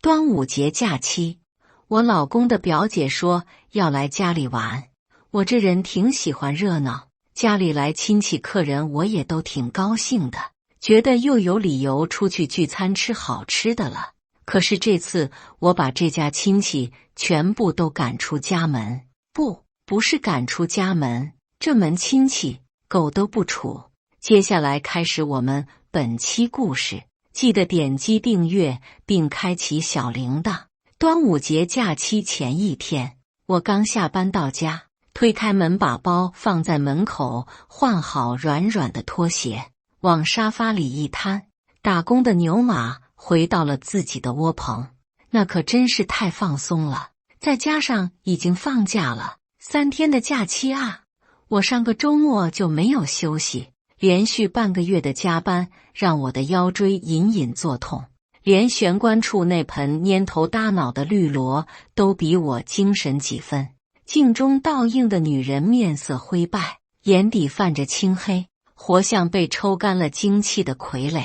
端午节假期，我老公的表姐说要来家里玩。我这人挺喜欢热闹，家里来亲戚客人我也都挺高兴的，觉得又有理由出去聚餐吃好吃的了。可是这次我把这家亲戚全部都赶出家门，不是赶出家门，这门亲戚狗都不处。接下来开始我们本期故事，记得点击订阅并开启小铃铛。端午节假期前一天，我刚下班到家，推开门把包放在门口，换好软软的拖鞋，往沙发里一摊，打工的牛马回到了自己的窝棚。那可真是太放松了，再加上已经放假了3天的假期啊！我上个周末就没有休息，连续半个月的加班让我的腰椎隐隐作痛，连玄关处那盆蔫头耷脑的绿萝都比我精神几分。镜中倒映的女人面色灰败，眼底泛着青黑，活像被抽干了精气的傀儡。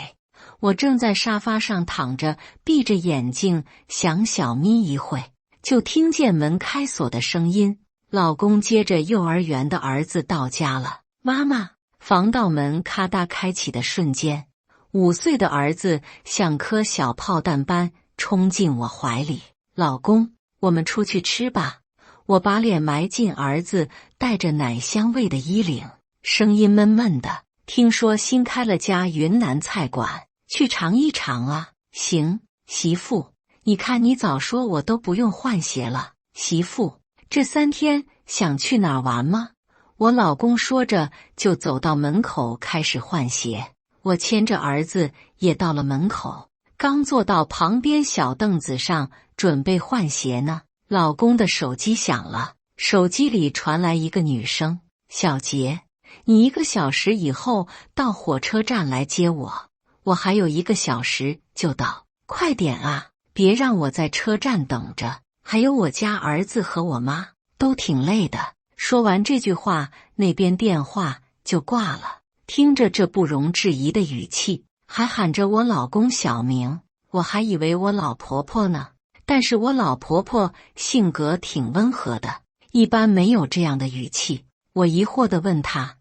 我正在沙发上躺着，闭着眼睛想小眯一会，就听见门开锁的声音。老公接着幼儿园的儿子到家了，妈妈。防盗门咔嗒开启的瞬间，5岁的儿子像颗小炮弹般冲进我怀里。老公，我们出去吃吧。我把脸埋进儿子带着奶香味的衣领，声音闷闷的。听说新开了家云南菜馆，去尝一尝啊。行，媳妇，你看你早说我都不用换鞋了。媳妇，这3天想去哪儿玩吗？我老公说着就走到门口开始换鞋，我牵着儿子也到了门口，刚坐到旁边小凳子上准备换鞋呢，老公的手机响了，手机里传来一个女声：小杰，你1个小时以后到火车站来接我，我还有1个小时就到，快点啊，别让我在车站等着，还有我家儿子和我妈都挺累的。说完这句话，那边电话就挂了。听着这不容置疑的语气，还喊着我老公小名，我还以为我老婆婆呢。但是我老婆婆性格挺温和的，一般没有这样的语气。我疑惑地问她：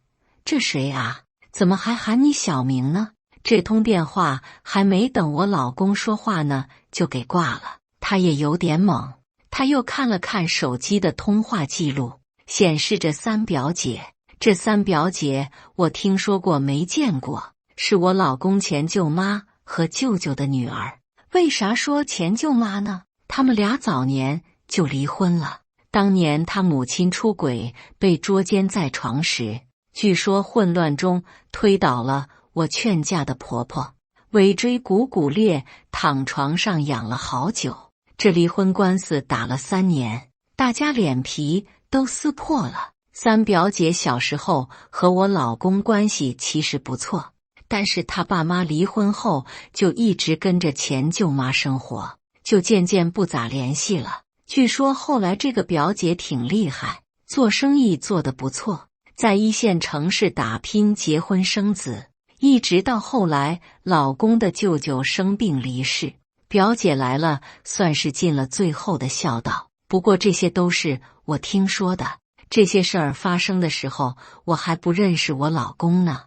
这谁啊？怎么还喊你小名呢？这通电话还没等我老公说话呢，就给挂了。他也有点懵，他又看了看手机的通话记录，显示着3表姐。这3表姐我听说过没见过，是我老公前舅妈和舅舅的女儿。为啥说前舅妈呢？他们俩早年就离婚了。当年他母亲出轨被捉奸在床时，据说混乱中推倒了我劝嫁的婆婆，尾椎骨骨裂，躺床上养了好久。这离婚官司打了3年，大家脸皮都撕破了。3表姐小时候和我老公关系其实不错，但是他爸妈离婚后就一直跟着前舅妈生活，就渐渐不咋联系了。据说后来这个表姐挺厉害，做生意做得不错，在1线城市打拼，结婚生子，一直到后来老公的舅舅生病离世，表姐来了，算是尽了最后的孝道。不过这些都是我听说的，这些事儿发生的时候，我还不认识我老公呢。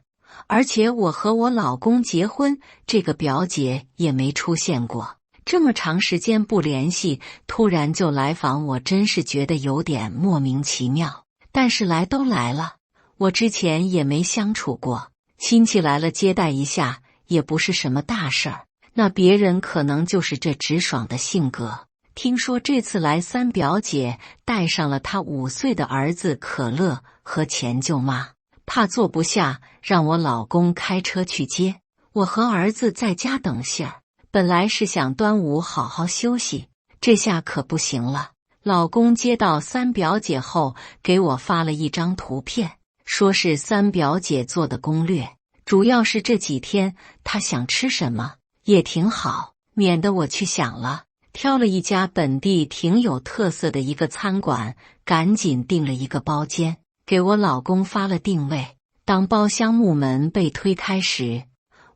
而且我和我老公结婚，这个表姐也没出现过。这么长时间不联系，突然就来访，我真是觉得有点莫名其妙。但是来都来了，我之前也没相处过，亲戚来了接待一下，也不是什么大事儿。那别人可能就是这直爽的性格。听说这次来3表姐带上了她5岁的儿子可乐和前舅妈，怕坐不下，让我老公开车去接。我和儿子在家等信儿，本来是想端午好好休息，这下可不行了。老公接到3表姐后，给我发了一张图片，说是3表姐做的攻略，主要是这几天他想吃什么，也挺好，免得我去想了。挑了一家本地挺有特色的一个餐馆，赶紧订了一个包间，给我老公发了定位。当包厢木门被推开时，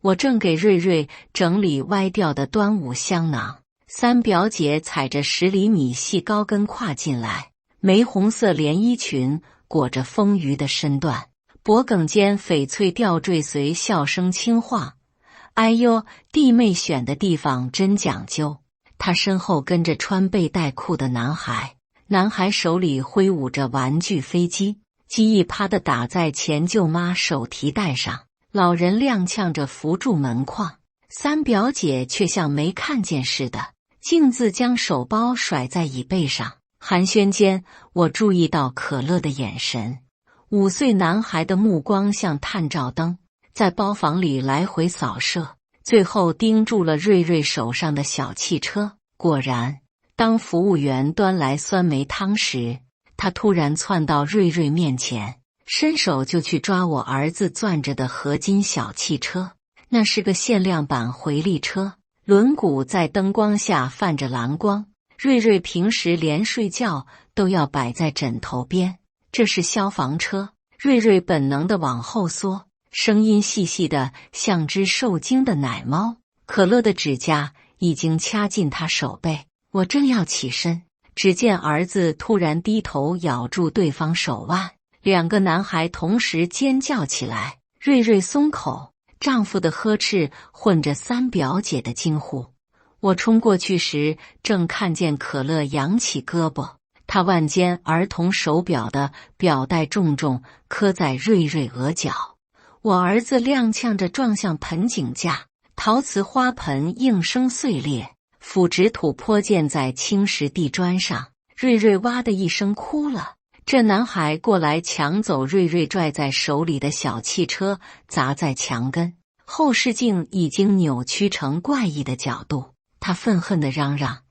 我正给瑞瑞整理歪掉的端午香囊三表姐踩着10厘米细高跟跨进来，玫红色连衣裙裹着丰腴的身段，脖颈间翡翠吊坠随笑声轻晃。哎呦，弟妹选的地方真讲究。她身后跟着穿背带裤的男孩，男孩手里挥舞着玩具飞机，机翼啪地打在前舅妈手提袋上。老人踉跄着扶住门框，三表姐却像没看见似的，径自将手包甩在椅背上。寒暄间，我注意到可乐的眼神，5岁男孩的目光像探照灯，在包房里来回扫射，最后盯住了瑞瑞手上的小汽车。果然，当服务员端来酸梅汤时，他突然窜到瑞瑞面前，伸手就去抓我儿子攥着的合金小汽车。那是个限量版回力车，轮毂在灯光下泛着蓝光。瑞瑞平时连睡觉都要摆在枕头边，这是消防车。瑞瑞本能地往后缩，声音细细的，像只受惊的奶猫。可乐的指甲已经掐进他手背，我正要起身，只见儿子突然低头咬住对方手腕，2个男孩同时尖叫起来。瑞瑞松口，丈夫的呵斥混着三表姐的惊呼。我冲过去时，正看见可乐扬起胳膊，他腕间儿童手表的表带重重磕在瑞瑞额角。我儿子踉跄着撞向盆景架，陶瓷花盆应声碎裂，腐殖土泼溅在青石地砖上。瑞瑞哇的一声哭了。这男孩过来抢走瑞瑞拽在手里的小汽车，砸在墙根，后视镜已经扭曲成怪异的角度。他愤恨地嚷嚷：“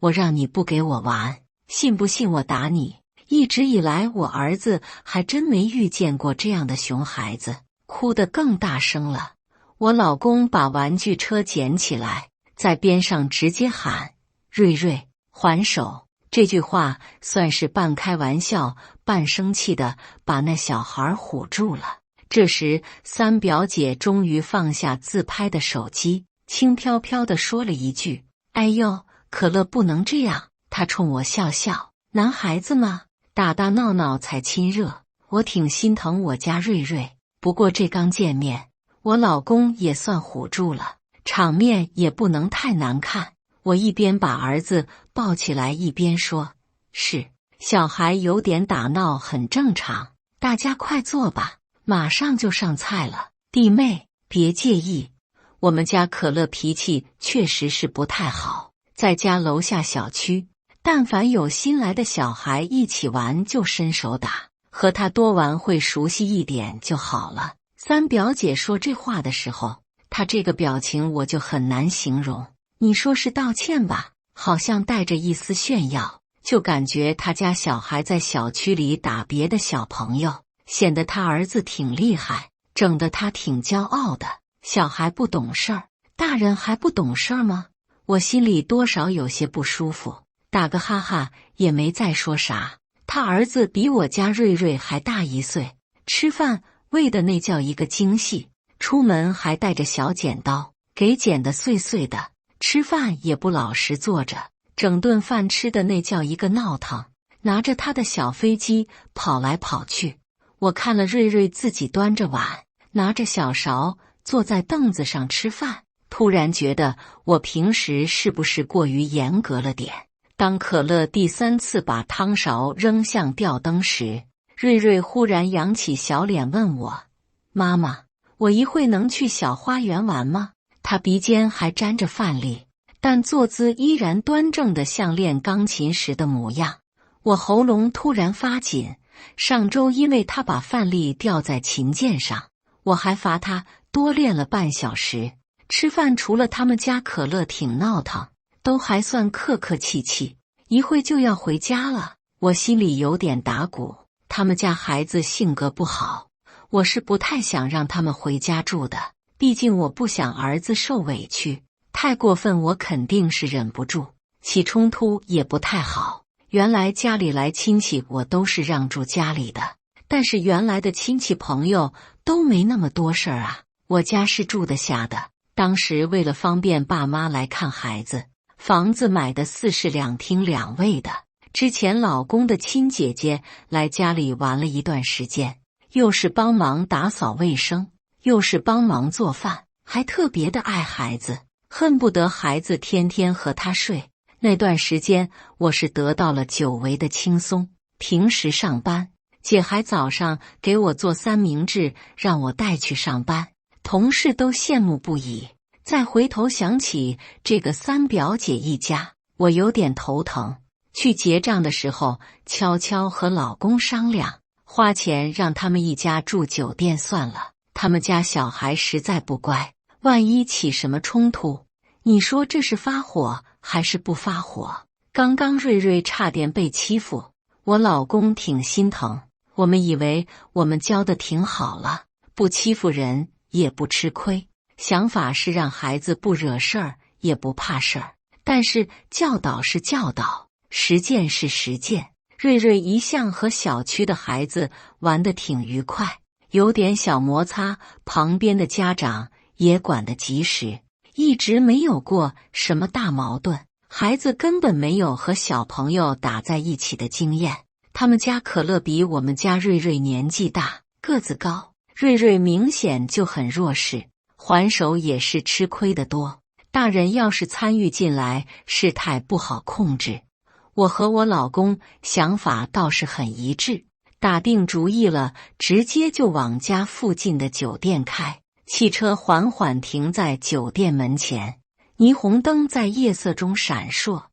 我让你不给我玩，信不信我打你？”一直以来，我儿子还真没遇见过这样的熊孩子，哭得更大声了。我老公把玩具车捡起来，在边上直接喊：“瑞瑞，还手！”这句话算是半开玩笑半生气的把那小孩唬住了。这时，三表姐终于放下自拍的手机，轻飘飘地说了一句：“哎呦，可乐不能这样。”她冲我笑笑：“男孩子嘛，打打闹闹才亲热。我挺心疼我家瑞瑞，不过这刚见面，我老公也算唬住了，场面也不能太难看。”我一边把儿子抱起来，一边说：“是，小孩有点打闹很正常，大家快坐吧，马上就上菜了。弟妹，别介意。我们家可乐脾气确实是不太好，在家楼下小区，但凡有新来的小孩一起玩就伸手打，和他多玩会熟悉一点就好了。”三表姐说这话的时候，她这个表情我就很难形容。你说是道歉吧，好像带着一丝炫耀，就感觉他家小孩在小区里打别的小朋友，显得他儿子挺厉害，整得他挺骄傲的。小孩不懂事儿，大人还不懂事儿吗？我心里多少有些不舒服，打个哈哈也没再说啥。他儿子比我家瑞瑞还大1岁，吃饭喂的那叫一个精细，出门还带着小剪刀，给剪得碎碎的。吃饭也不老实坐着，整顿饭吃的那叫一个闹腾，拿着他的小飞机跑来跑去。我看了瑞瑞自己端着碗，拿着小勺坐在凳子上吃饭，突然觉得我平时是不是过于严格了点。当可乐第3次把汤勺扔向吊灯时，瑞瑞忽然扬起小脸问我：“妈妈，我一会能去小花园玩吗？”他鼻尖还沾着饭粒，但坐姿依然端正的像练钢琴时的模样。我喉咙突然发紧，上周因为他把饭粒吊在琴键上，我还罚他多练了半小时。吃饭除了他们家可乐挺闹腾，都还算客客气气，一会就要回家了。我心里有点打鼓，他们家孩子性格不好，我是不太想让他们回家住的。毕竟我不想儿子受委屈，太过分我肯定是忍不住，起冲突也不太好。原来家里来亲戚我都是让住家里的，但是原来的亲戚朋友都没那么多事儿啊，我家是住得下的。当时为了方便爸妈来看孩子，房子买的4室2厅2卫的。之前老公的亲姐姐来家里玩了一段时间，又是帮忙打扫卫生，又是帮忙做饭，还特别的爱孩子，恨不得孩子天天和他睡。那段时间我是得到了久违的轻松。平时上班，姐还早上给我做三明治让我带去上班，同事都羡慕不已。再回头想起这个三表姐一家，我有点头疼。去结账的时候，悄悄和老公商量，花钱让他们一家住酒店算了。他们家小孩实在不乖，万一起什么冲突，你说这是发火还是不发火？刚刚瑞瑞差点被欺负，我老公挺心疼。我们以为我们教的挺好了，不欺负人也不吃亏，想法是让孩子不惹事儿也不怕事儿。但是教导是教导，实践是实践。瑞瑞一向和小区的孩子玩得挺愉快，有点小摩擦，旁边的家长也管得及时，一直没有过什么大矛盾。孩子根本没有和小朋友打在一起的经验。他们家可乐比我们家瑞瑞年纪大，个子高，瑞瑞明显就很弱势，还手也是吃亏的多。大人要是参与进来，事态不好控制。我和我老公想法倒是很一致，打定主意了，直接就往家附近的酒店开。汽车缓缓停在酒店门前，霓虹灯在夜色中闪烁。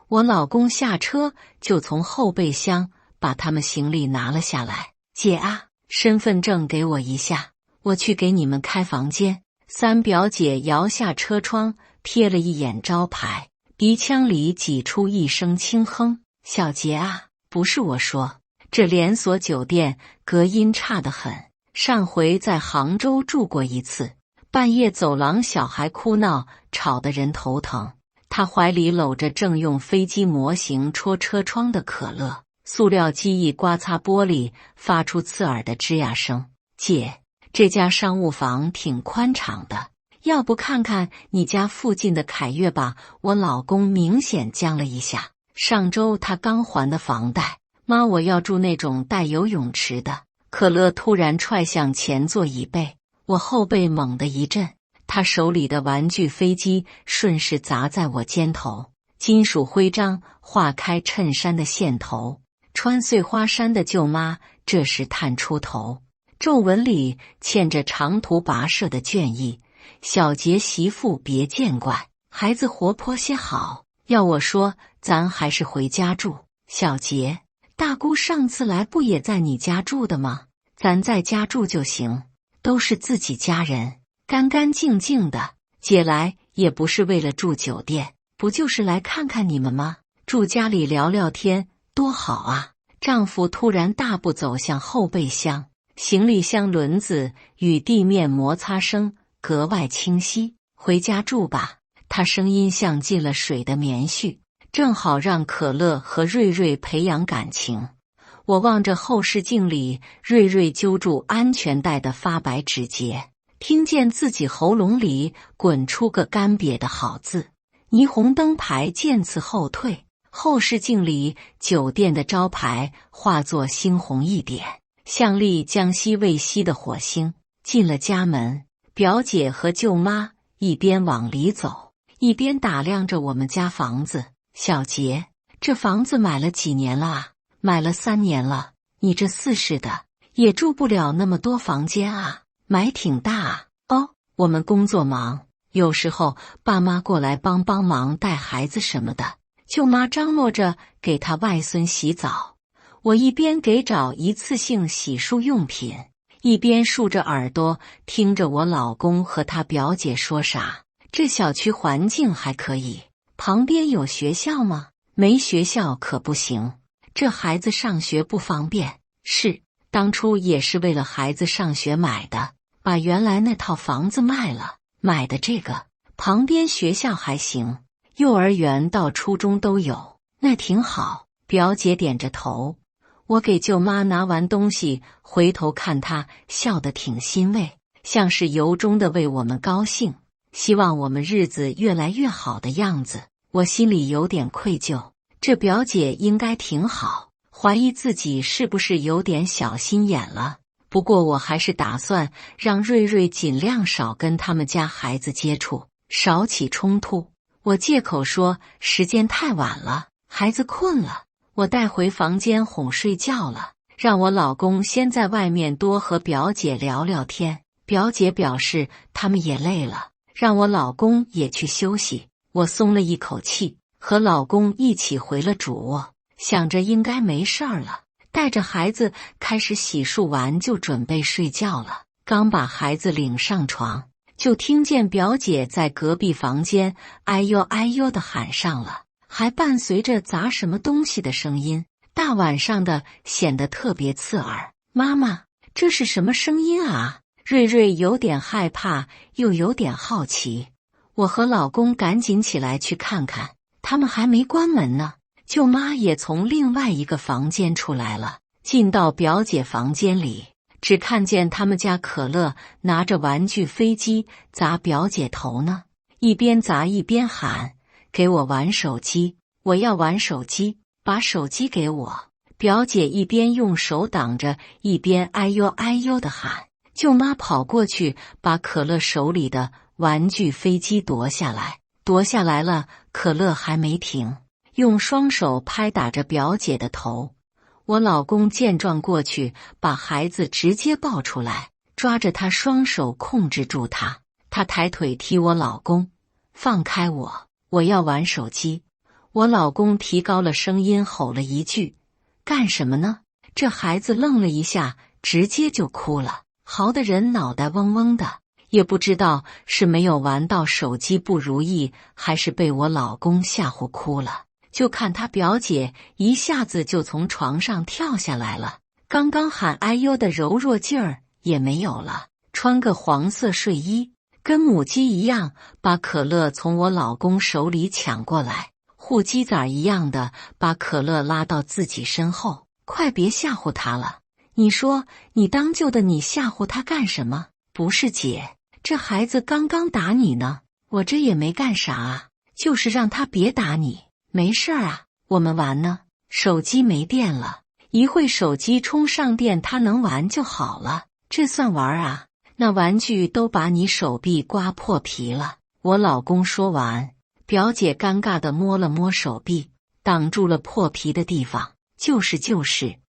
我老公下车就从后备箱把他们行李拿了下来。姐啊，身份证给我一下，我去给你们开房间。三表姐摇下车窗，瞥了一眼招牌，鼻腔里挤出一声轻哼。小杰啊，不是我说，这连锁酒店隔音差得很。上回在杭州住过一次，半夜走廊小孩哭闹，吵得人头疼。他怀里搂着正用飞机模型戳车窗的可乐，塑料机一刮擦玻璃，发出刺耳的吱呀声。姐，这家商务房挺宽敞的，要不看看你家附近的凯悦吧？我老公明显僵了一下，上周他刚还的房贷。妈，我要住那种带游泳池的。可乐突然踹向前座椅背，我后背猛地一震，他手里的玩具飞机顺势砸在我肩头，金属徽章划开衬衫的线头。穿碎花衫的舅妈这时探出头，皱纹里嵌着长途跋涉的倦意。小杰媳妇别见怪，孩子活泼些好。要我说，咱还是回家住。小杰，大姑上次来不也在你家住的吗？咱在家住就行，都是自己家人，干干净净的。姐来也不是为了住酒店，不就是来看看你们吗？住家里聊聊天多好啊！丈夫突然大步走向后备箱，行李箱轮子与地面摩擦声格外清晰。回家住吧，他声音像进了水的棉絮，正好让可乐和瑞瑞培养感情。我望着后视镜里瑞瑞揪住安全带的发白指节，听见自己喉咙里滚出个干瘪的好字。霓虹灯牌渐次后退，后视镜里酒店的招牌化作猩红一点，像粒将息未息的火星。进了家门，表姐和舅妈一边往里走，一边打量着我们家房子。小杰，这房子买了几年了啊？买了3年了。你这4室的也住不了那么多房间啊，买挺大啊。哦，我们工作忙，有时候爸妈过来帮帮忙带孩子什么的。舅妈张罗着给她外孙洗澡，我一边给找一次性洗漱用品，一边竖着耳朵听着我老公和他表姐说啥。这小区环境还可以，旁边有学校吗？没学校可不行，这孩子上学不方便。是，当初也是为了孩子上学买的，把原来那套房子卖了，买的这个。旁边学校还行，幼儿园到初中都有，那挺好。表姐点着头。我给舅妈拿完东西，回头看她，笑得挺欣慰，像是由衷的为我们高兴，希望我们日子越来越好的样子。我心里有点愧疚，这表姐应该挺好，怀疑自己是不是有点小心眼了。不过我还是打算让瑞瑞尽量少跟他们家孩子接触，少起冲突。我借口说时间太晚了，孩子困了，我带回房间哄睡觉了，让我老公先在外面多和表姐聊聊天。表姐表示他们也累了，让我老公也去休息。我松了一口气，和老公一起回了主卧，想着应该没事儿了，带着孩子开始洗漱完就准备睡觉了。刚把孩子领上床，就听见表姐在隔壁房间哎呦哎呦的喊上了，还伴随着砸什么东西的声音，大晚上的显得特别刺耳。妈妈，这是什么声音啊？瑞瑞有点害怕，又有点好奇。我和老公赶紧起来去看看，他们还没关门呢。舅妈也从另外一个房间出来了，进到表姐房间里，只看见他们家可乐拿着玩具飞机砸表姐头呢，一边砸一边喊：“给我玩手机，我要玩手机，把手机给我。”表姐一边用手挡着，一边哎呦哎呦的喊。舅妈跑过去，把可乐手里的玩具飞机夺下来了。可乐还没停，用双手拍打着表姐的头。我老公见状过去，把孩子直接抱出来，抓着他双手控制住他。他抬腿踢我老公：“放开我，我要玩手机。”我老公提高了声音吼了一句：“干什么呢？”这孩子愣了一下，直接就哭了，嚎得人脑袋嗡嗡的，也不知道是没有玩到手机不如意，还是被我老公吓唬哭了。就看他表姐一下子就从床上跳下来了，刚刚喊哎呦的柔弱劲儿也没有了，穿个黄色睡衣，跟母鸡一样把可乐从我老公手里抢过来，护鸡仔一样的把可乐拉到自己身后。快别吓唬他了，你说你当舅的你吓唬他干什么？不是姐，这孩子刚刚打你呢，我这也没干啥啊，就是让他别打你。没事儿啊，我们玩呢，手机没电了，一会手机充上电他能玩就好了，这算玩啊？那玩具都把你手臂刮破皮了。我老公说完，表姐尴尬地摸了摸手臂，挡住了破皮的地方。就是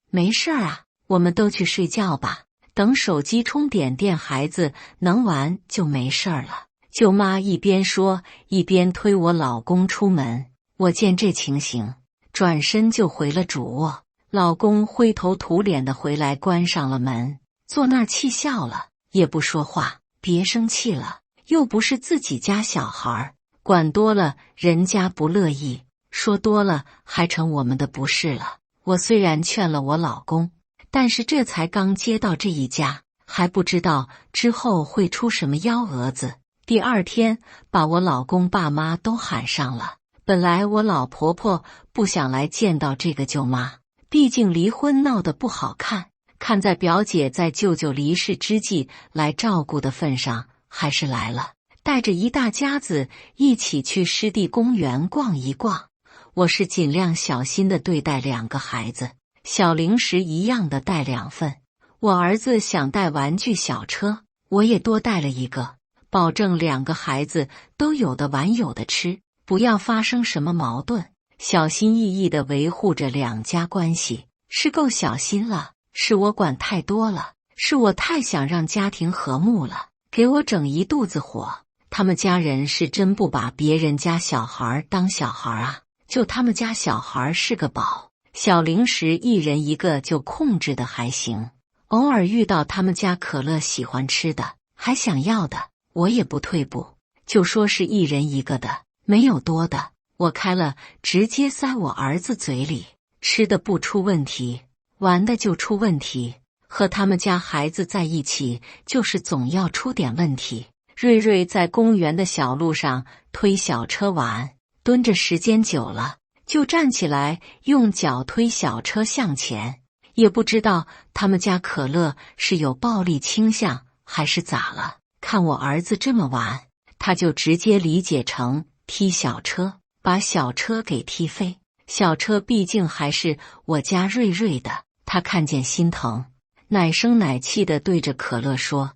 没事儿啊，我们都去睡觉吧，等手机充点电孩子能玩就没事儿了。舅妈一边说一边推我老公出门。我见这情形，转身就回了主卧。老公灰头土脸的回来，关上了门，坐那儿气笑了，也不说话。别生气了，又不是自己家小孩，管多了人家不乐意，说多了还成我们的不是了。我虽然劝了我老公，但是这才刚接到这一家，还不知道之后会出什么幺蛾子。第二天把我老公爸妈都喊上了。本来我老婆婆不想来见到这个舅妈，毕竟离婚闹得不好看，看在表姐在舅舅离世之际来照顾的份上，还是来了，带着一大家子一起去湿地公园逛一逛。我是尽量小心的对待两个孩子，小零食一样的带2份。我儿子想带玩具小车，我也多带了一个，保证两个孩子都有的玩有的吃，不要发生什么矛盾，小心翼翼地维护着两家关系，是够小心了。是我管太多了，是我太想让家庭和睦了，给我整一肚子火。他们家人是真不把别人家小孩当小孩啊，就他们家小孩是个宝，小零食一人一个就控制的还行。偶尔遇到他们家可乐喜欢吃的，还想要的，我也不退步，就说是一人一个的，没有多的，我开了直接塞我儿子嘴里，吃的不出问题，玩的就出问题。和他们家孩子在一起，就是总要出点问题。瑞瑞在公园的小路上推小车玩，蹲着时间久了，就站起来用脚推小车向前。也不知道他们家可乐是有暴力倾向还是咋了，看我儿子这么玩，他就直接理解成踢小车。把小车给踢飞。小车毕竟还是我家瑞瑞的，他看见心疼，奶声奶气地对着可乐说：“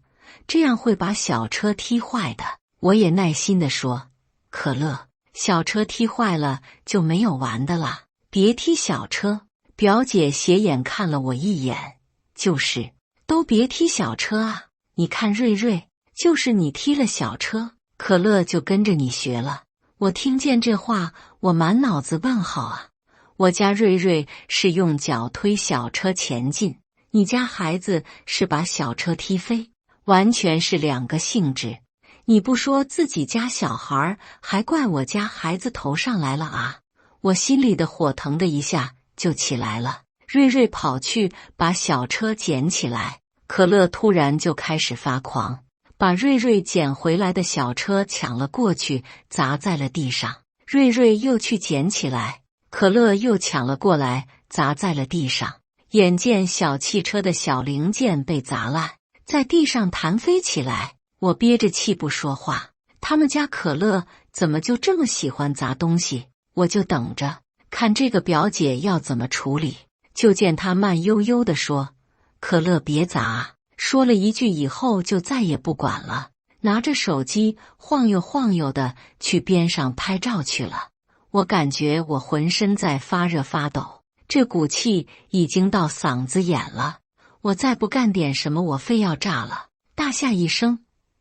这样会把小车踢坏的。”我也耐心地说：“可乐，小车踢坏了就没有玩的啦，别踢小车。”表姐斜眼看了我一眼，就是都别踢小车啊！你看瑞瑞，就是你踢了小车，可乐就跟着你学了。我听见这话，我满脑子问号啊！我家瑞瑞是用脚推小车前进，你家孩子是把小车踢飞，完全是两个性质。你不说自己家小孩，还怪我家孩子头上来了啊！我心里的火腾的一下就起来了。瑞瑞跑去把小车捡起来，可乐突然就开始发狂，把瑞瑞捡回来的小车抢了过去，砸在了地上。瑞瑞又去捡起来，可乐又抢了过来，砸在了地上。眼见小汽车的小零件被砸烂，在地上弹飞起来，我憋着气不说话。他们家可乐怎么就这么喜欢砸东西？我就等着看这个表姐要怎么处理。就见她慢悠悠地说：“可乐别砸。”说了一句以后就再也不管了，拿着手机晃悠晃悠的去边上拍照去了。我感觉我浑身在发热发抖，这股气已经到嗓子眼了。我再不干点什么，我非要炸了！大吓一声：“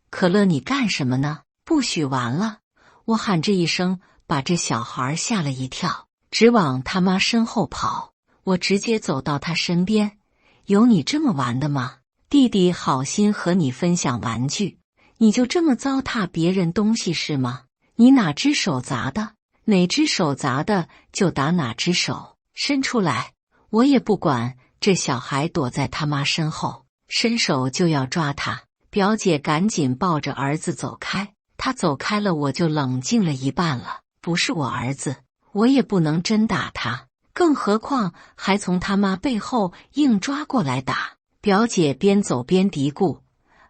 可乐，你干什么呢？不许玩了！”我喊这一声，把这小孩吓了一跳，直往他妈身后跑。我直接走到他身边：“有你这么玩的吗？弟弟好心和你分享玩具，你就这么糟蹋别人东西是吗？你哪只手砸的？哪只手砸的就打哪只手，伸出来！”我也不管，这小孩躲在他妈身后，伸手就要抓他。表姐赶紧抱着儿子走开，他走开了，我就冷静了一半了。不是我儿子，我也不能真打他，更何况还从他妈背后硬抓过来打。表姐边走边嘀咕：“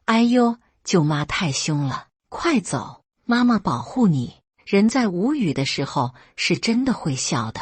哎呦，舅妈太凶了，快走，妈妈保护你。”人在无语的时候是真的会笑的。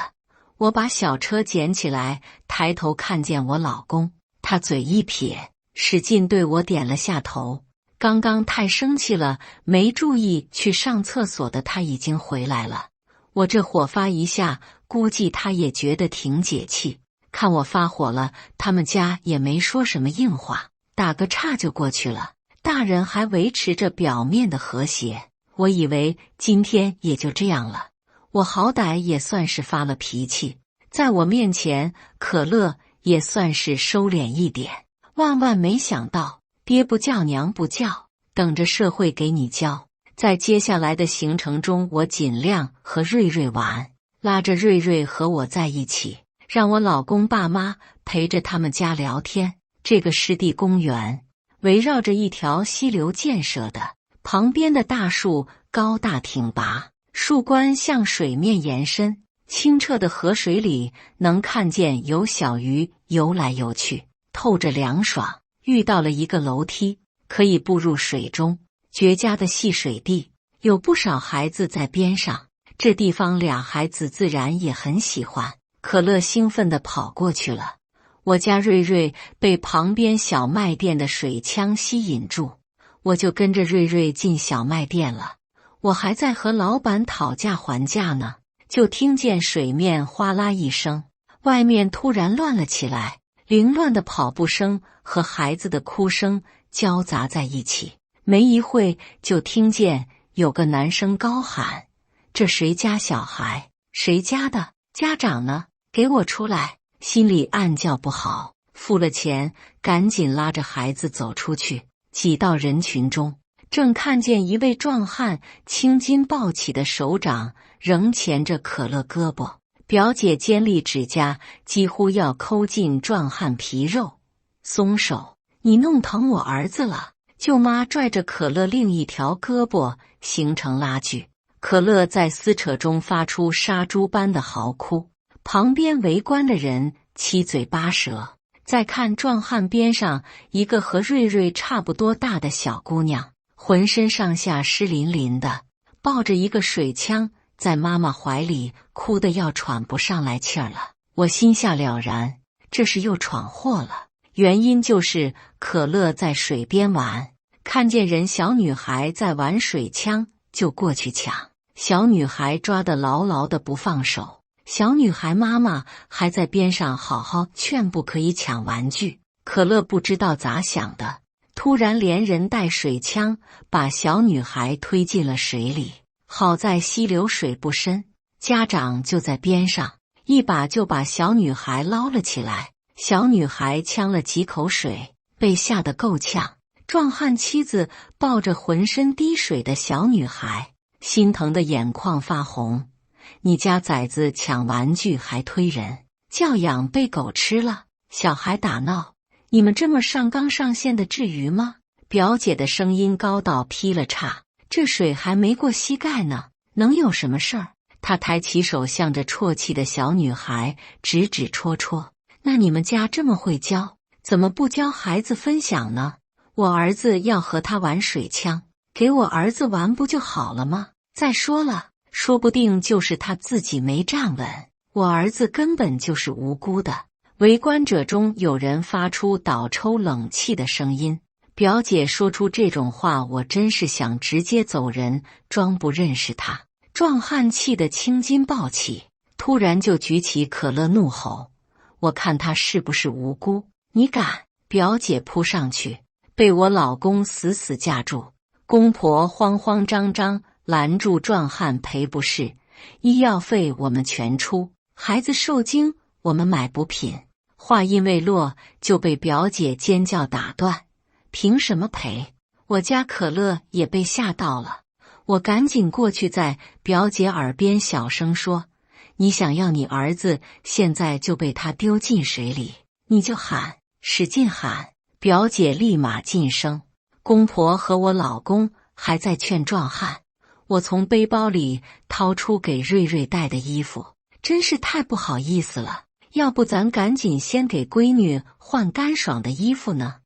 我把小车捡起来，抬头看见我老公，他嘴一撇，使劲对我点了下头。刚刚太生气了，没注意去上厕所的他已经回来了。我这火发一下，估计他也觉得挺解气。看我发火了，他们家也没说什么硬话，打个岔就过去了。大人还维持着表面的和谐，我以为今天也就这样了。我好歹也算是发了脾气，在我面前，可乐也算是收敛一点。万万没想到，爹不叫娘不叫，等着社会给你教。在接下来的行程中，我尽量和瑞瑞玩，拉着瑞瑞和我在一起，让我老公爸妈陪着他们家聊天。这个湿地公园围绕着一条溪流建设的，旁边的大树高大挺拔，树冠向水面延伸，清澈的河水里能看见有小鱼游来游去，透着凉爽。遇到了一个楼梯，可以步入水中，绝佳的戏水地，有不少孩子在边上。这地方俩孩子自然也很喜欢。可乐兴奋地跑过去了，我家瑞瑞被旁边小卖店的水枪吸引住，我就跟着瑞瑞进小卖店了。我还在和老板讨价还价呢，就听见水面哗啦一声，外面突然乱了起来，凌乱的跑步声和孩子的哭声交杂在一起。没一会就听见有个男生高喊：“这谁家小孩？谁家的？家长呢？给我出来！”心里暗叫不好，付了钱赶紧拉着孩子走出去，挤到人群中。正看见一位壮汉青筋暴起的手掌仍牵着可乐胳膊，表姐尖利指甲几乎要抠进壮汉皮肉。松手，你弄疼我儿子了！舅妈拽着可乐另一条胳膊形成拉锯，可乐在撕扯中发出杀猪般的嚎哭，旁边围观的人七嘴八舌。再看壮汉边上一个和瑞瑞差不多大的小姑娘，浑身上下湿淋淋的，抱着一个水枪在妈妈怀里哭得要喘不上来气儿了。我心下了然，这是又闯祸了。原因就是可乐在水边玩，看见人小女孩在玩水枪，就过去抢。小女孩抓得牢牢的不放手，小女孩妈妈还在边上好好劝不可以抢玩具。可乐不知道咋想的，突然连人带水枪把小女孩推进了水里。好在溪流水不深，家长就在边上，一把就把小女孩捞了起来。小女孩呛了几口水，被吓得够呛。壮汉妻子抱着浑身滴水的小女孩，心疼的眼眶发红。你家崽子抢玩具还推人，教养被狗吃了，小孩打闹，你们这么上纲上线的至于吗？表姐的声音高到劈了叉，这水还没过膝盖呢，能有什么事儿？她抬起手向着啜泣的小女孩指指戳戳。那你们家这么会教，怎么不教孩子分享呢？我儿子要和他玩水枪，给我儿子玩不就好了吗？再说了，说不定就是他自己没站稳，我儿子根本就是无辜的。围观者中有人发出倒抽冷气的声音。表姐说出这种话，我真是想直接走人，装不认识他。壮汉气得青筋暴起，突然就举起可乐怒吼，我看他是不是无辜？你敢！表姐扑上去，被我老公死死架住。公婆慌慌张张拦住壮汉赔不是，医药费我们全出，孩子受惊我们买补品。话音未落就被表姐尖叫打断，凭什么赔？我家可乐也被吓到了，我赶紧过去在表姐耳边小声说，你想要你儿子现在就被他丢进水里，你就喊，使劲喊。表姐立马噤声。公婆和我老公还在劝壮汉。我从背包里掏出给瑞瑞带的衣服，真是太不好意思了，要不咱赶紧先给闺女换干爽的衣服呢？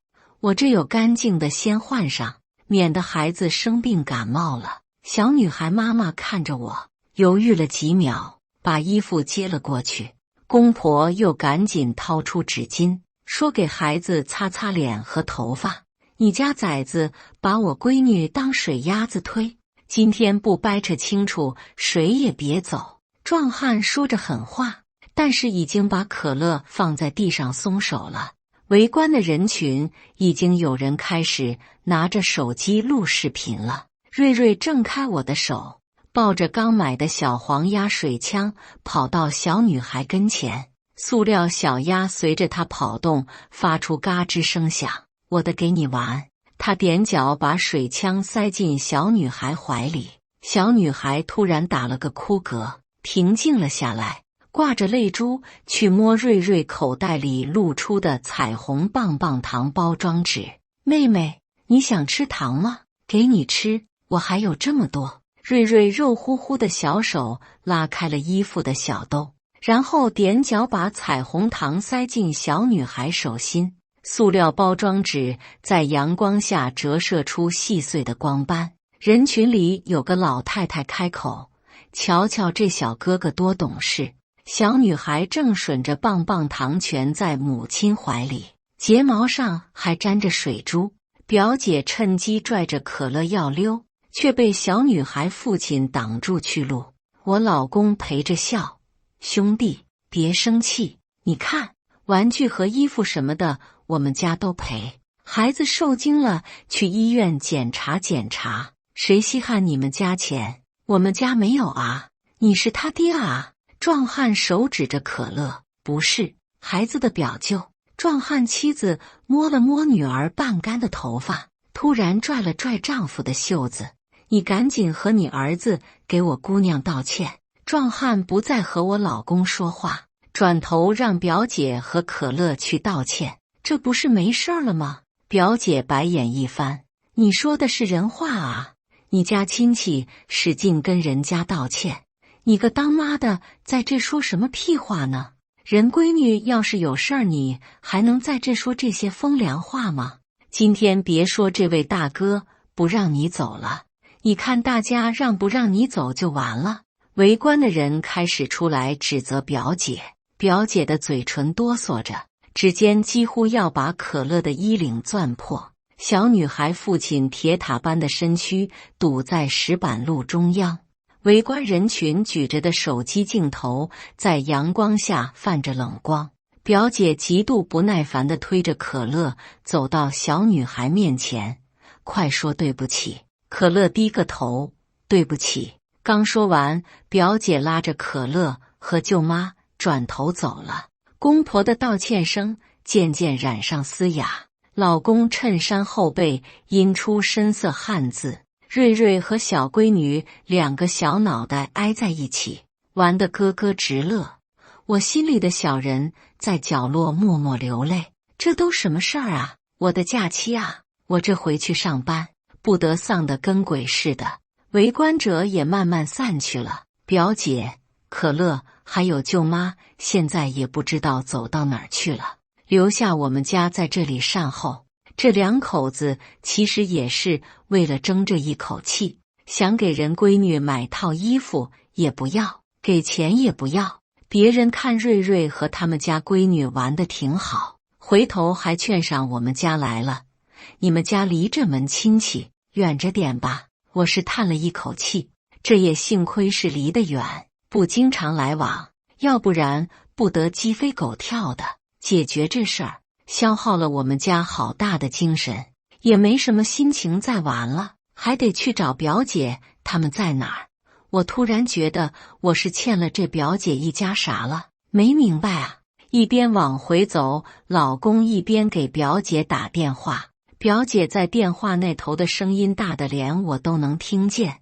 我这有干净的先换上，免得孩子生病感冒了。小女孩妈妈看着我，犹豫了几秒，把衣服接了过去。公婆又赶紧掏出纸巾，说给孩子擦擦脸和头发。你家崽子把我闺女当水鸭子推，今天不掰扯清楚，谁也别走。壮汉说着狠话，但是已经把可乐放在地上松手了。围观的人群已经有人开始拿着手机录视频了。瑞瑞挣开我的手，抱着刚买的小黄鸭水枪跑到小女孩跟前，塑料小鸭随着她跑动发出嘎吱声响。我的给你玩。他踮脚把水枪塞进小女孩怀里，小女孩突然打了个哭嗝，平静了下来，挂着泪珠去摸瑞瑞口袋里露出的彩虹棒棒糖包装纸。妹妹，你想吃糖吗？给你吃，我还有这么多。瑞瑞肉乎乎的小手拉开了衣服的小兜，然后踮脚把彩虹糖塞进小女孩手心。塑料包装纸在阳光下折射出细碎的光斑。人群里有个老太太开口，瞧瞧这小哥哥多懂事。小女孩正吮着棒棒糖蜷在母亲怀里，睫毛上还沾着水珠。表姐趁机拽着可乐要溜，却被小女孩父亲挡住去路。我老公陪着笑，兄弟别生气，你看玩具和衣服什么的我们家都赔，孩子受惊了去医院检查检查，谁稀罕你们家钱？我们家没有啊，你是他爹啊。壮汉手指着可乐，不是，孩子的表舅。壮汉妻子摸了摸女儿半干的头发，突然拽了拽丈夫的袖子，你赶紧和你儿子给我姑娘道歉。壮汉不再和我老公说话，转头让表姐和可乐去道歉。这不是没事了吗？表姐白眼一翻，你说的是人话啊？你家亲戚使劲跟人家道歉，你个当妈的在这说什么屁话呢？人闺女要是有事儿，你还能在这说这些风凉话吗？今天别说这位大哥不让你走了，你看大家让不让你走就完了。围观的人开始出来指责表姐，表姐的嘴唇哆嗦着，指尖几乎要把可乐的衣领攥破。小女孩父亲铁塔般的身躯堵在石板路中央，围观人群举着的手机镜头在阳光下泛着冷光。表姐极度不耐烦地推着可乐走到小女孩面前，快说对不起。可乐低个头，对不起。刚说完，表姐拉着可乐和舅妈转头走了。公婆的道歉声渐渐染上嘶哑，老公衬衫后背印出深色汉字。瑞瑞和小闺女两个小脑袋挨在一起，玩得咯咯直乐。我心里的小人在角落默默流泪。这都什么事儿啊？我的假期啊！我这回去上班，不得丧得跟鬼似的。围观者也慢慢散去了，表姐、可乐还有舅妈现在也不知道走到哪儿去了，留下我们家在这里善后。这两口子其实也是为了争这一口气，想给人闺女买套衣服也不要，给钱也不要。别人看瑞瑞和他们家闺女玩得挺好，回头还劝上我们家来了。你们家离这门亲戚远着点吧。我是叹了一口气，这也幸亏是离得远，不经常来往，要不然不得鸡飞狗跳的。解决这事儿消耗了我们家好大的精神，也没什么心情再玩了，还得去找表姐他们在哪儿。我突然觉得我是欠了这表姐一家啥了，没明白啊。一边往回走，老公一边给表姐打电话。表姐在电话那头的声音大得连我都能听见。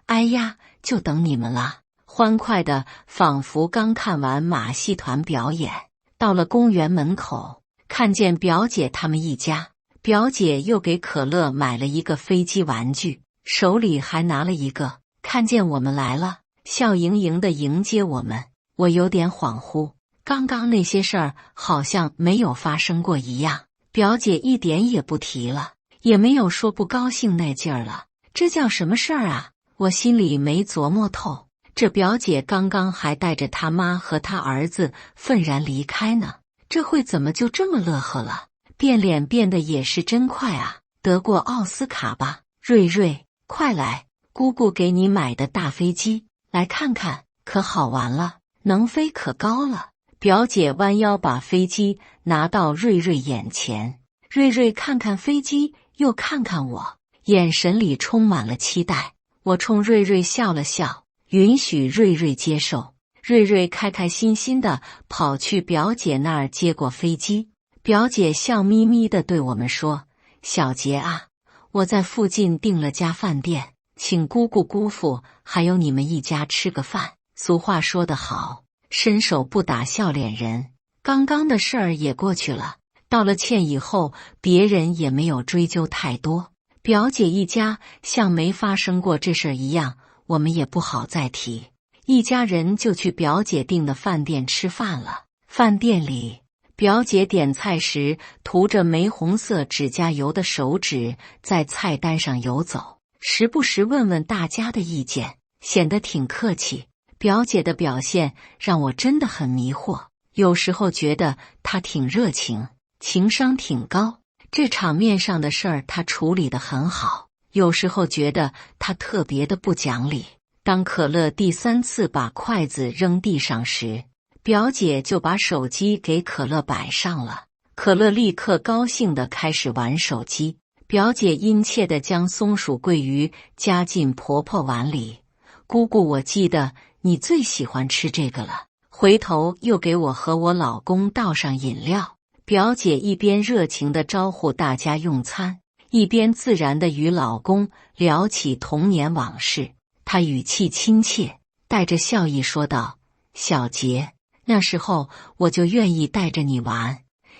哎呀，就等你们了。欢快的仿佛刚看完马戏团表演。到了公园门口，看见表姐他们一家，表姐又给可乐买了一个飞机玩具，手里还拿了一个。看见我们来了，笑盈盈的迎接我们。我有点恍惚，刚刚那些事儿好像没有发生过一样。表姐一点也不提了，也没有说不高兴那劲儿了。这叫什么事儿啊？我心里没琢磨透。这表姐刚刚还带着他妈和他儿子愤然离开呢，这会怎么就这么乐呵了？变脸变得也是真快啊！得过奥斯卡吧，瑞瑞，快来，姑姑给你买的大飞机，来看看，可好玩了，能飞可高了。表姐弯腰把飞机拿到瑞瑞眼前，瑞瑞看看飞机，又看看我，眼神里充满了期待。我冲瑞瑞笑了笑，允许瑞瑞接受。瑞瑞开开心心的跑去表姐那儿接过飞机。表姐笑眯眯的对我们说：“小杰啊，我在附近订了家饭店，请姑姑姑父还有你们一家吃个饭。俗话说得好，伸手不打笑脸人。刚刚的事儿也过去了，道了歉以后，别人也没有追究太多。表姐一家像没发生过这事儿一样，我们也不好再提。一家人就去表姐订的饭店吃饭了。饭店里，表姐点菜时涂着玫红色指甲油的手指在菜单上游走，时不时问问大家的意见，显得挺客气。表姐的表现让我真的很迷惑，有时候觉得她挺热情，情商挺高，这场面上的事儿她处理得很好；有时候觉得她特别的不讲理。当可乐第3次把筷子扔地上时，表姐就把手机给可乐摆上了，可乐立刻高兴地开始玩手机。表姐殷切地将松鼠桂鱼夹进婆婆碗里，姑姑，我记得你最喜欢吃这个了。回头又给我和我老公倒上饮料。表姐一边热情地招呼大家用餐，一边自然地与老公聊起童年往事。她语气亲切，带着笑意说道：“小杰，那时候我就愿意带着你玩。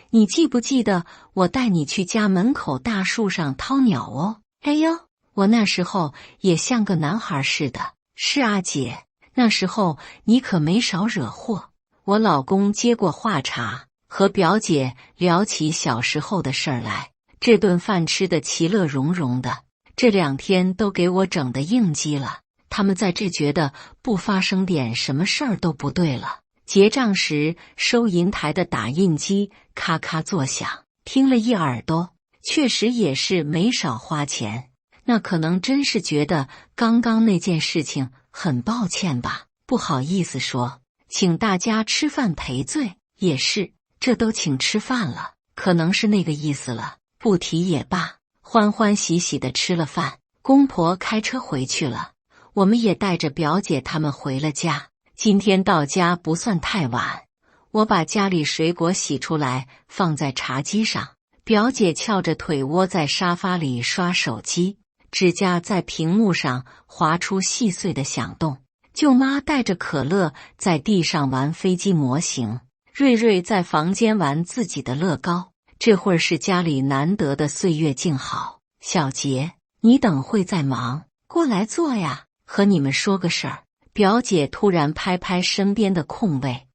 你记不记得我带你去家门口大树上掏鸟哦？哎呦，我那时候也像个男孩似的。是啊，姐，那时候你可没少惹祸。”我老公接过话茬，和表姐聊起小时候的事儿来。这顿饭吃得其乐融融的，这2天都给我整得应激了。他们在这觉得不发生点什么事儿都不对了。结账时，收银台的打印机咔咔作响，听了一耳朵，确实也是没少花钱。那可能真是觉得刚刚那件事情很抱歉吧，不好意思说，请大家吃饭赔罪。也是，这都请吃饭了，可能是那个意思了，不提也罢。欢欢喜喜的吃了饭，公婆开车回去了，我们也带着表姐他们回了家。今天到家不算太晚，我把家里水果洗出来放在茶几上，表姐翘着腿窝在沙发里刷手机，指甲在屏幕上划出细碎的响动。舅妈带着可乐在地上玩飞机模型，瑞瑞在房间玩自己的乐高。这会儿是家里难得的岁月静好。小杰，你等会再忙，过来坐呀，和你们说个事儿。表姐突然拍拍身边的空位，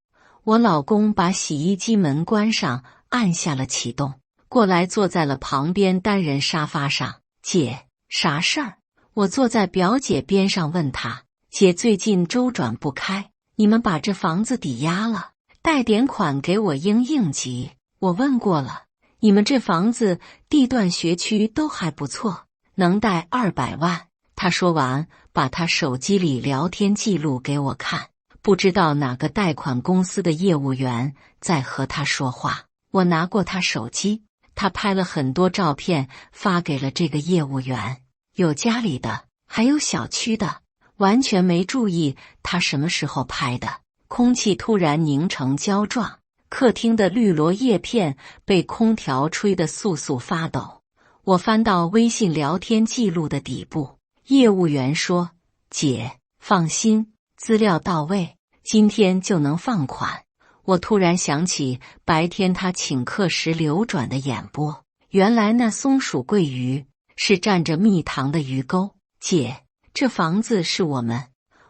我老公把洗衣机门关上，按下了启动，过来坐在了旁边单人沙发上。姐，啥事儿？我坐在表姐边上问她。姐最近周转不开，你们把这房子抵押了，贷点款给我应急。我问过了，你们这房子地段学区都还不错，能贷200万。他说完，把他手机里聊天记录给我看，不知道哪个贷款公司的业务员在和他说话。我拿过他手机，他拍了很多照片发给了这个业务员，有家里的，还有小区的。完全没注意他什么时候拍的。空气突然凝成胶状，客厅的绿萝叶片被空调吹得簌簌发抖。我翻到微信聊天记录的底部，业务员说：“姐，放心，资料到位，今天就能放款。”我突然想起白天他请客时流转的眼波，原来那松鼠桂鱼是蘸着蜜糖的鱼钩。姐，这房子是我们……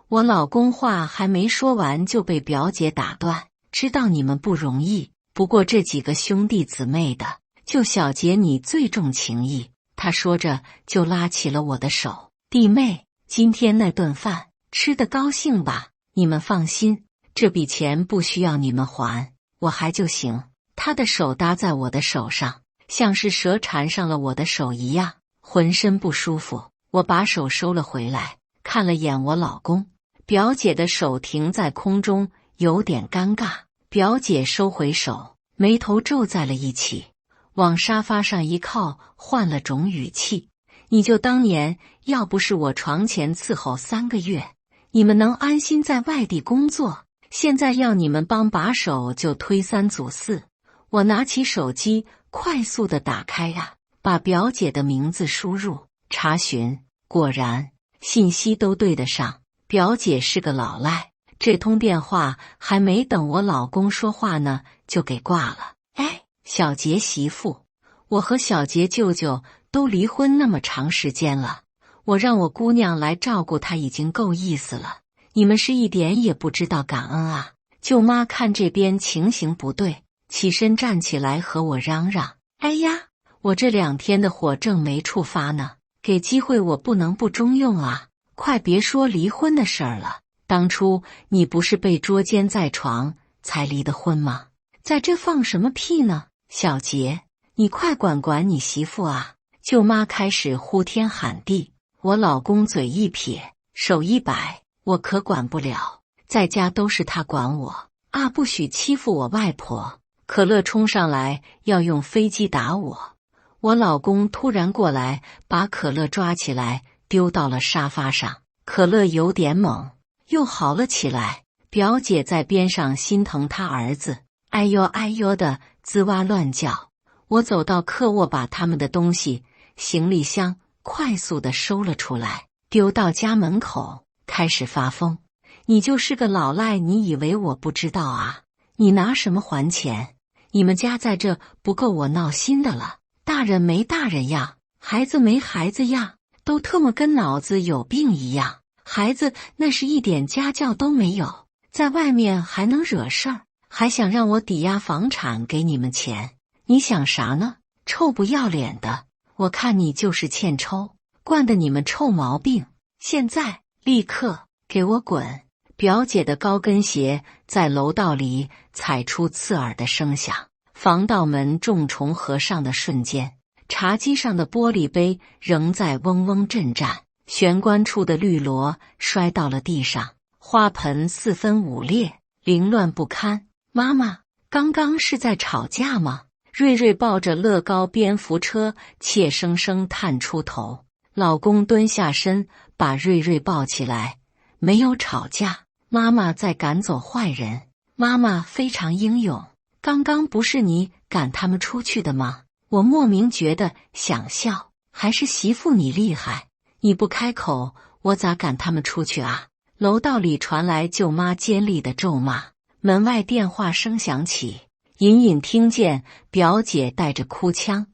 我老公话还没说完就被表姐打断。知道你们不容易，不过这几个兄弟姊妹的，就小杰你最重情义。他说着就拉起了我的手。弟妹，今天那顿饭吃得高兴吧？你们放心，这笔钱不需要你们还，我还就行。他的手搭在我的手上，像是蛇缠上了我的手一样，浑身不舒服。我把手收了回来，看了眼我老公，表姐的手停在空中，有点尴尬。表姐收回手，眉头皱在了一起，往沙发上一靠，换了种语气：“你就当年要不是我床前伺候3个月，你们能安心在外地工作，现在要你们帮把手就推3阻4。”我拿起手机，快速的打开呀，把表姐的名字输入，查询，果然信息都对得上。表姐是个老赖。这通电话还没等我老公说话呢，就给挂了。哎，小杰媳妇，我和小杰舅舅都离婚那么长时间了，我让我姑娘来照顾他已经够意思了，你们是一点也不知道感恩啊。舅妈看这边情形不对，起身站起来和我嚷嚷：“哎呀，我这2天的火正没触发呢，给机会我不能不中用啊！快别说离婚的事儿了。当初你不是被捉奸在床才离的婚吗？在这放什么屁呢？小杰，你快管管你媳妇啊！”舅妈开始呼天喊地，我老公嘴一撇，手一摆：“我可管不了，在家都是他管我啊，不许欺负我外婆。”可乐冲上来要用飞机打我，我老公突然过来把可乐抓起来丢到了沙发上，可乐有点懵，又嚎了起来。表姐在边上心疼他儿子，哎呦哎呦的吱哇乱叫。我走到客卧，把他们的东西行李箱快速的收了出来，丢到家门口，开始发疯：“你就是个老赖，你以为我不知道啊？你拿什么还钱？你们家在这不够我闹心的了，大人没大人样，孩子没孩子样，都特么跟脑子有病一样。孩子那是一点家教都没有，在外面还能惹事儿，还想让我抵押房产给你们钱，你想啥呢？臭不要脸的！我看你就是欠抽，惯得你们臭毛病。现在立刻给我滚！表姐的高跟鞋在楼道里踩出刺耳的声响，防盗门重重合上的瞬间，茶几上的玻璃杯仍在嗡嗡震颤，玄关处的绿萝摔到了地上，花盆四分五裂，凌乱不堪。妈妈，刚刚是在吵架吗？瑞瑞抱着乐高蝙蝠车，怯生生探出头。老公蹲下身，把瑞瑞抱起来。没有吵架，妈妈在赶走坏人。妈妈非常英勇，刚刚不是你赶他们出去的吗？我莫名觉得想笑，还是媳妇你厉害，你不开口，我咋赶他们出去啊？楼道里传来舅妈尖利的咒骂，门外电话声响起，隐隐听见表姐带着哭腔：“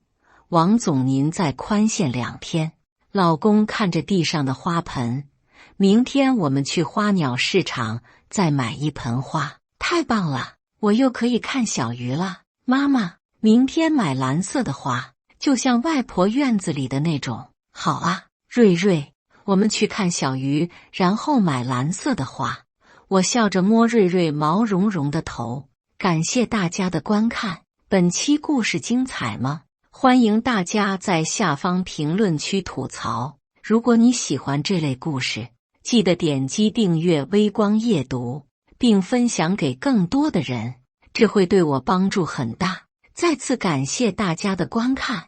王总，您再宽限2天。”老公看着地上的花盆，明天我们去花鸟市场再买一盆花。太棒了，我又可以看小鱼了。妈妈，明天买蓝色的花，就像外婆院子里的那种。好啊，瑞瑞，我们去看小鱼，然后买蓝色的花。我笑着摸瑞瑞毛茸茸的头。感谢大家的观看，本期故事精彩吗？欢迎大家在下方评论区吐槽。如果你喜欢这类故事，记得点击订阅微光夜读，并分享给更多的人，这会对我帮助很大。再次感谢大家的观看。